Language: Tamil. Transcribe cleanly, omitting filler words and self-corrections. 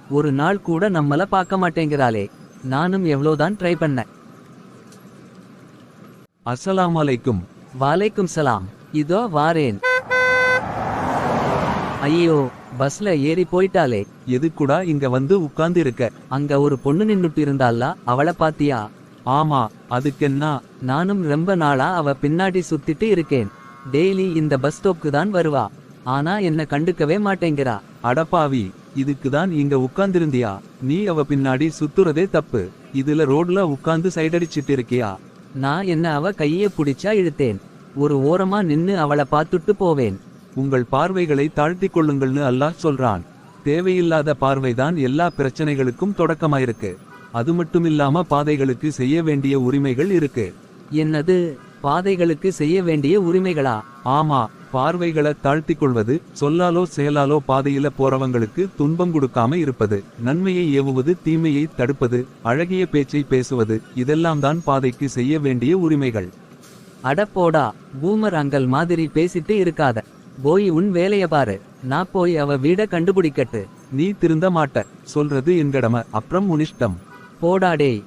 ஒரு நாள் கூட நம்மள பார்க்க மாட்டேங்கிறாளே. நானும் எவ்வளோதான் ட்ரை பண்ண. அஸ்ஸலாமு அலைக்கும். வாலைக்கும் சலாம். இதோ வாரேன். ஐயோ, பஸ்ல ஏறி போயிட்டாளே. எதுக்குடா இங்க வந்து உட்கார்ந்து இருக்க? அங்க ஒரு பொண்ணு நின்னுட்டு இருந்தாளா, அவளை பாத்தியா? ஆமா, அதுக்கென்னா? நானும் ரொம்ப நாளா அவ பின்னாடி சுத்திட்டு இருக்கேன். டெய்லி இந்த பஸ் ஸ்டாப்க்கு தான் வருவா. ஆனா என்ன கண்டுக்கவே மாட்டேங்கிறா. அடப்பாவி, இதுக்குதான் இங்க உட்கார்ந்திருந்தியா? நீ அவ பின்னாடி சுத்துறதே தப்பு. இதுல ரோட்ல உட்கார்ந்து சைடடிச்சிட்டு இருக்கியா? நான் என்ன அவ கையே புடிச்சா இழுத்தேன். ஒரு ஓரமா நின்னு அவளை பார்த்துட்டு போவேன். உங்கள் பார்வைகளை தாழ்த்திக் கொள்ளுங்கள்னு அல்லாஹ் சொல்றான். தேவையில்லாத பார்வைதான் எல்லா பிரச்சனைகளுக்கும் தொடக்கமாயிருக்கு. அது மட்டுமில்லாம பாதைகளுக்கு செய்ய வேண்டிய உரிமைகள் இருக்கு. என்னது, பாதைகளுக்கு செய்ய வேண்டிய உரிமைகளா? ஆமா, பார்வைகளை தாழ்த்திக் கொள்வது, சொல்லாலோ செயலாலோ பாதையில போறவங்களுக்கு துன்பம் கொடுக்காம இருப்பது, நன்மையை ஏவுவது, தீமையை தடுப்பது, அழகிய பேச்சை பேசுவது, இதெல்லாம் தான் பாதைக்கு செய்ய வேண்டிய உரிமைகள். அடப்போடா, பூமர் அங்கல் மாதிரி பேசிட்டு இருக்காத. போய் உன் வேலைய பாரு. நான் போய் அவ வீட கண்டுபிடிக்கட்டு. நீ திருந்த மாட்ட. சொல்றது என் கடமை, அப்புறம் உன் இஷ்டம். போடாடே.